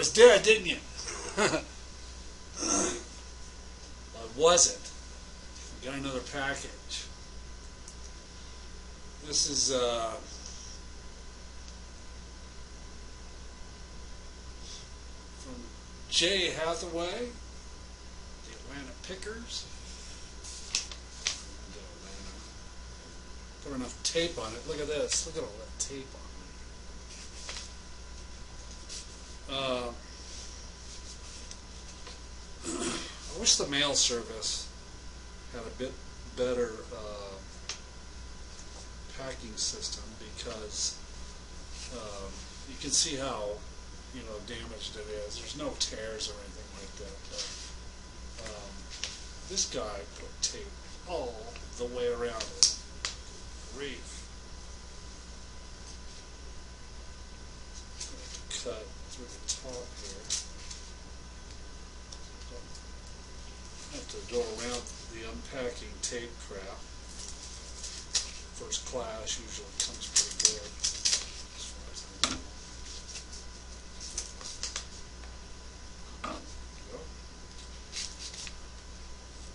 was dead, didn't you? I wasn't. We got another package. This is from Jay Hathaway, the Atlanta Pickers. Put enough tape on it. Look at this. Look at all that tape on it. I wish the mail service had a bit better packing system, because you can see how damaged it is. There's no tears or anything like that. But this guy put tape all the way around it. Grief. Cut through the top here. I have to go around the unpacking tape crap. First class usually comes pretty good, as far as I know. Go.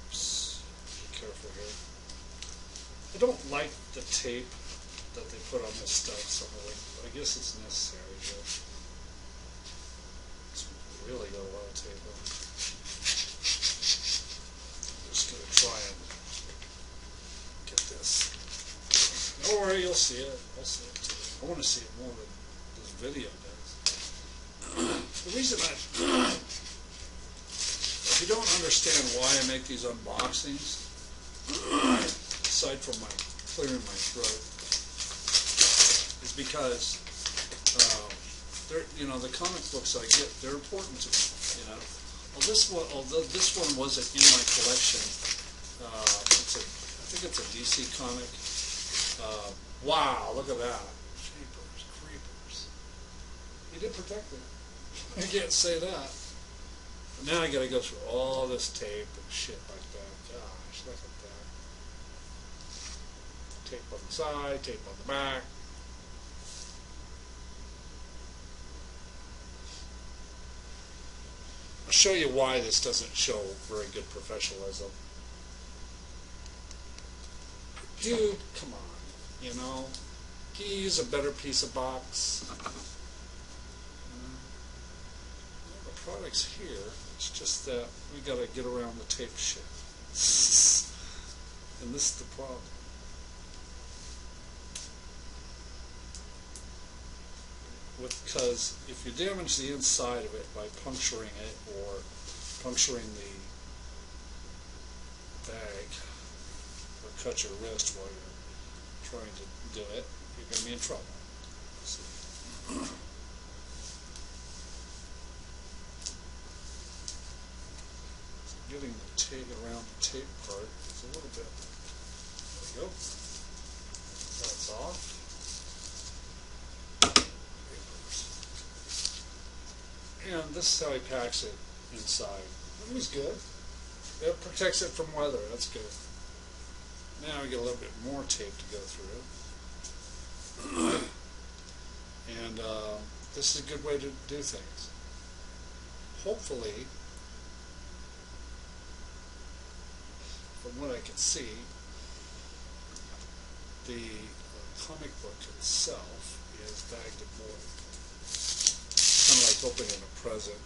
Oops. Be careful here. I don't like the tape that they put on this stuff, so I guess it's necessary, but it's really got a lot of tape on it. I'm just going to try and get this. Don't worry, you'll see it. I'll see it too. I want to see it more than this video does. The reason if you don't understand why I make these unboxings, aside from clearing my throat, is because the comic books I get, they're important to me. Although this one wasn't in my collection, I think it's a DC comic. Wow, look at that! Jeepers creepers! He did protect it. I can't say that. But now I got to go through all this tape and shit like that. Gosh, look at that. Tape on the side, tape on the back. I'll show you why this doesn't show very good professionalism. Dude, come on. Can you use a better piece of box? The product's here. It's just that we got to get around the tape shit. And this is the problem. Because if you damage the inside of it by puncturing it or puncturing the bag, or cut your wrist while you're trying to do it, you're going to be in trouble. So, getting the tape around the tape part is a little bit. There we go. That's off. And this is how he packs it inside. That was good. It protects it from weather. That's good. Now we get a little bit more tape to go through. And this is a good way to do things. Hopefully, from what I can see, the comic book itself is bagged in board. Kind of like opening a present.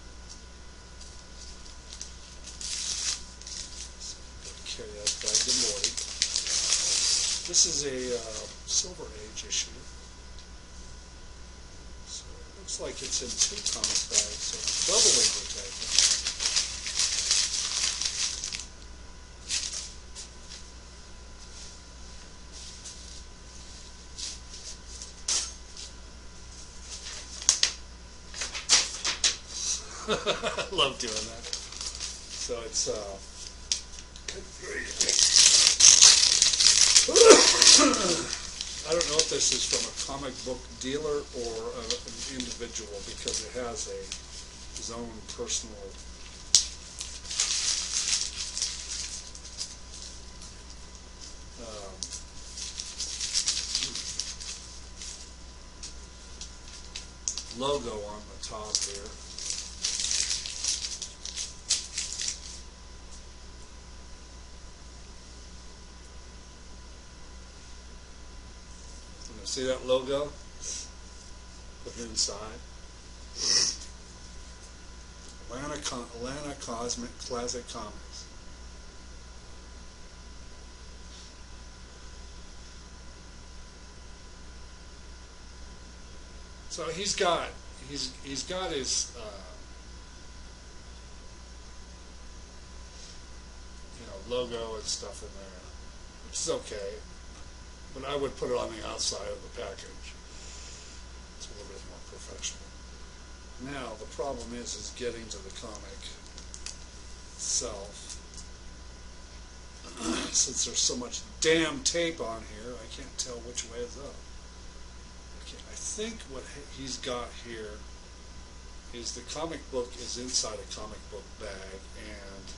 So carry that bagged in board. This is a Silver Age issue. So it looks like it's in 2 comic bags, so it's doubly protected. I love doing that. So it's I don't know if this is from a comic book dealer or an individual, because it has his own personal logo on the top here. See that logo? Put it inside. Atlanta Cosmic Classic Comics. So he's got his logo and stuff in there, which is okay. But I would put it on the outside of the package. It's a little bit more professional. Now the problem is getting to the comic itself. Since there's so much damn tape on here, I can't tell which way is up. Okay, I think what he's got here is the comic book is inside a comic book bag, and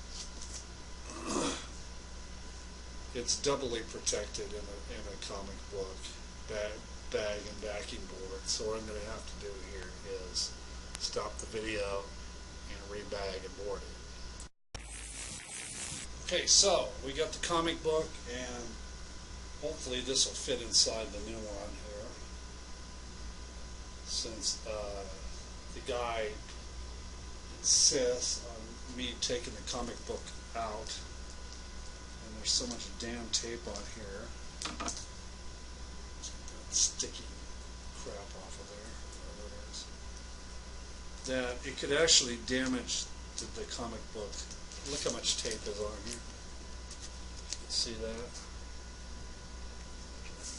it's doubly protected in a comic book bag and backing board. So what I'm going to have to do here is stop the video and rebag and board it. Okay, so we got the comic book, and hopefully this will fit inside the new one here, since the guy insists on me taking the comic book out, and there's so much damn tape on here. That sticky crap off of there, whatever it is, that it could actually damage the comic book. Look how much tape is on here. See that?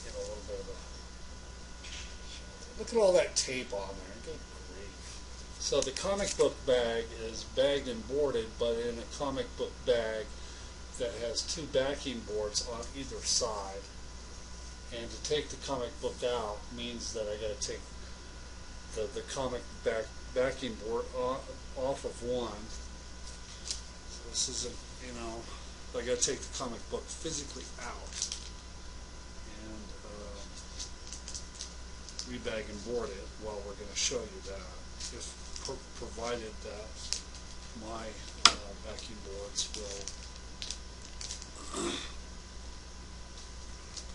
Get a little bit of a... Look at all that tape on there. Good grief. So the comic book bag is bagged and boarded, but in a comic book bag that has two backing boards on either side. And to take the comic book out means that I got to take the comic backing board off of one. This isn't, I got to take the comic book physically out and rebag and board it. Well, we're going to show you that, if provided that my backing boards will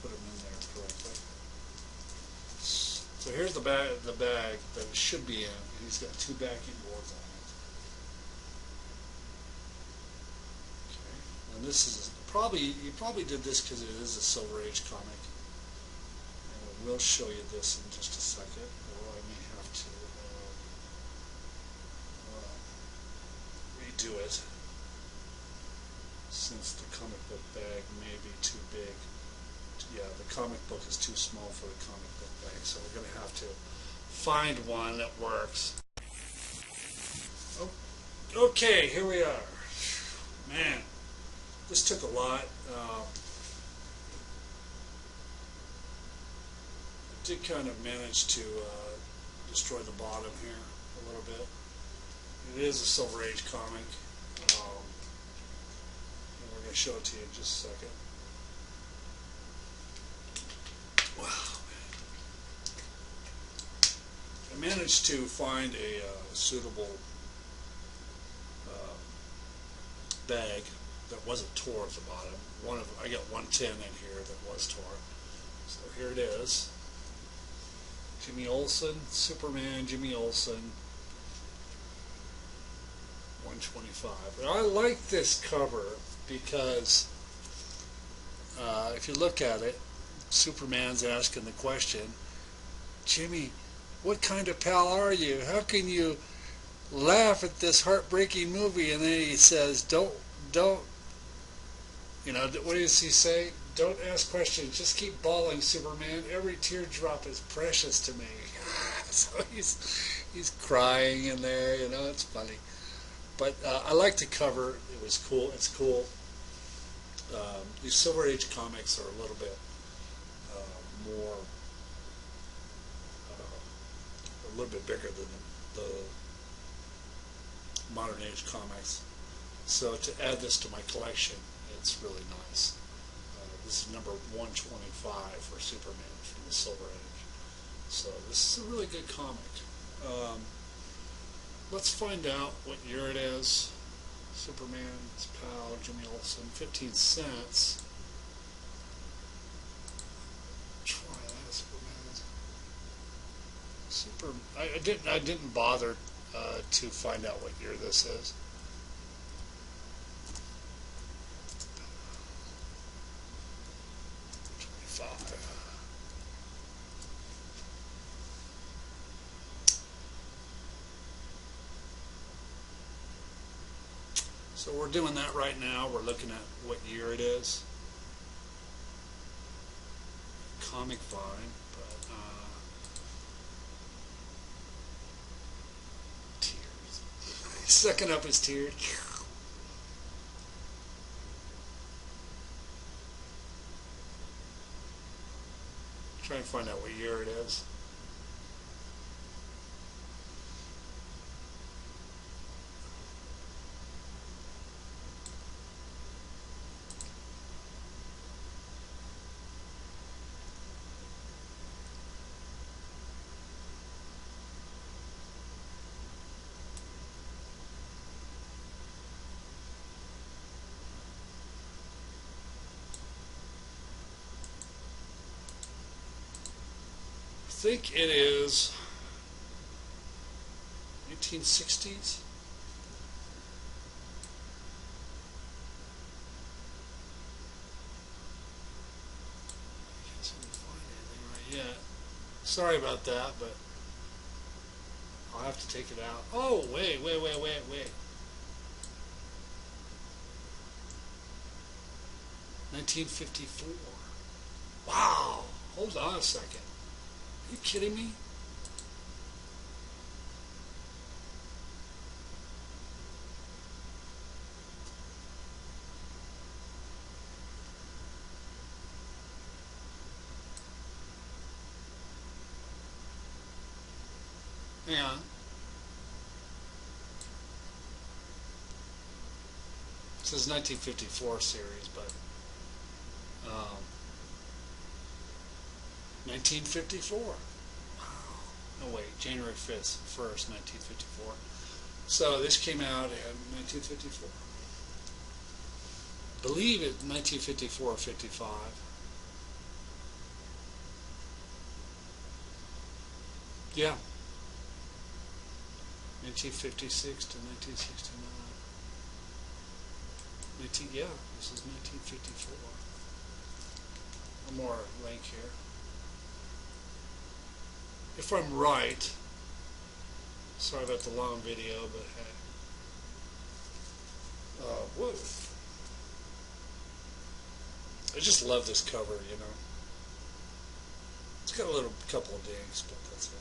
put them in there correctly. So here's the bag that it should be in. He's got two backing boards on it. And this is you probably did this because it is a Silver Age comic, and we'll show you this in just a second, or I may have to redo it since the comic book bag may be too big. Yeah, the comic book is too small for the comic book bag, so we're going to have to find one that works. Okay, here we are. Man. This took a lot. I did kind of manage to destroy the bottom here a little bit. It is a Silver Age comic. And we're going to show it to you in just a second. Wow. I managed to find a suitable bag that wasn't tore at the bottom. I got 110 in here that was tore. So here it is. Jimmy Olsen, Superman, Jimmy Olsen, 125. And I like this cover because if you look at it, Superman's asking the question, Jimmy, what kind of pal are you? How can you laugh at this heartbreaking movie? And then he says, don't, what does he say? Don't ask questions, just keep bawling, Superman. Every teardrop is precious to me. So he's crying in there, it's funny. But I like the cover. It was cool. It's cool. These Silver Age comics are a little bit more, a little bit bigger than the modern age comics. So to add this to my collection, it's really nice. This is number 125 for Superman from the Silver Age. So this is a really good comic. Let's find out what year it is. Superman's pal, Jimmy Olsen, 15 cents. Try that, Superman. Super. I didn't bother to find out what year this is. So we're doing that right now. We're looking at what year it is. Comic Vine, but tears. He's sucking up his tears. Try and find out what year it is. I think it is 1960s. Can't seem to find anything right yet. Sorry about that, but I'll have to take it out. Oh, wait. 1954. Wow. Hold on a second. Are you kidding me? Hang on. It says 1954 series, but 1954. Wow. No, wait. January 1st, 1954. So this came out in 1954. I believe it 1954 or 55. Yeah. 1956 to 1969. Yeah, this is 1954. One more link here. If I'm right, sorry about the long video, but hey. Whoa. I just love this cover, you know. It's got a little couple of dings, but that's it.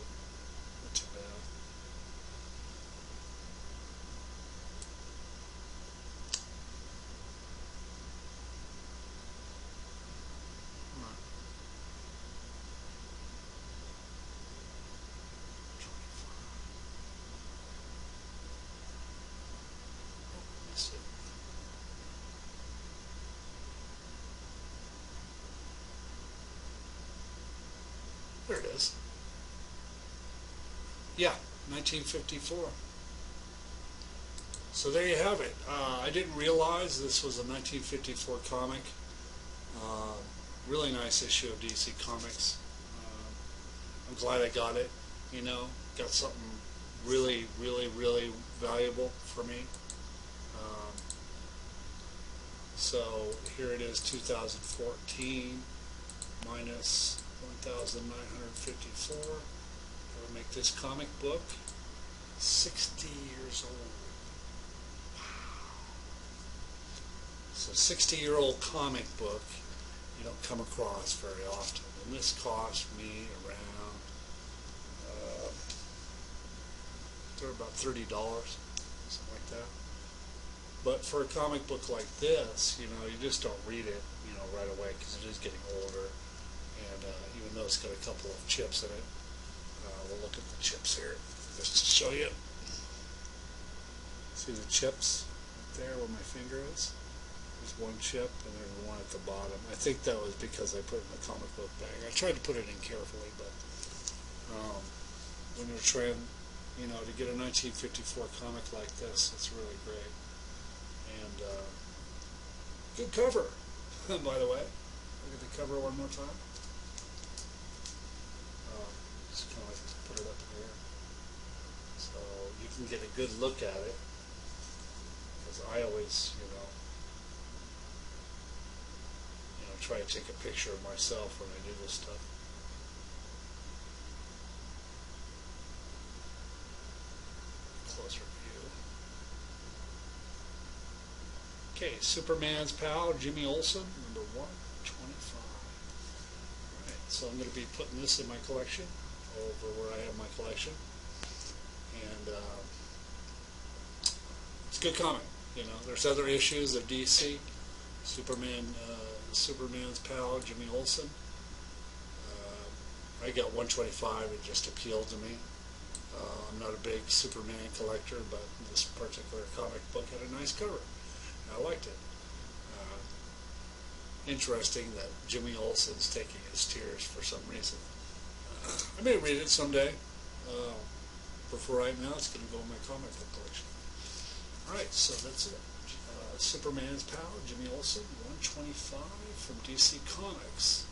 Not too bad. There it is. Yeah, 1954. So there you have it. I didn't realize this was a 1954 comic. Really nice issue of DC Comics. I'm glad I got it. You know, got something really, really, really valuable for me. So here it is, 2014 minus 1,954. I'll make this comic book 60 years old. Wow. So 60-year-old comic book you don't come across very often. And this cost me around about $30, something like that. But for a comic book like this, you know, you just don't read it, you know, right away because it is getting older. And even though it's got a couple of chips in it, we'll look at the chips here just to show you. See the chips right there where my finger is? There's one chip and there's one at the bottom. I think that was because I put it in the comic book bag. I tried to put it in carefully, but when you're trying, you know, to get a 1954 comic like this, it's really great. And good cover, by the way. Look at the cover one more time. Just kind of like put it up can get a good look at it, because I always, try to take a picture of myself when I do this stuff. Closer view. Okay, Superman's pal, Jimmy Olsen, number 125. Alright, so I'm going to be putting this in my collection, over where I have my collection. And it's a good comic. There's other issues of DC. Superman's pal, Jimmy Olsen. I got 125. It just appealed to me. I'm not a big Superman collector, but this particular comic book had a nice cover. I liked it. Interesting that Jimmy Olsen's taking his tears for some reason. I may read it someday. But for right now, it's going to go in my comic book collection. Alright, so that's it. Superman's pal, Jimmy Olsen, 125 from DC Comics.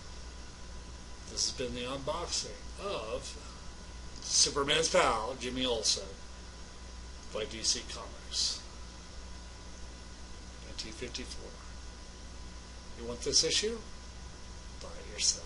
This has been the unboxing of Superman's pal, Jimmy Olsen, by DC Comics. 1954. You want this issue? Buy it yourself.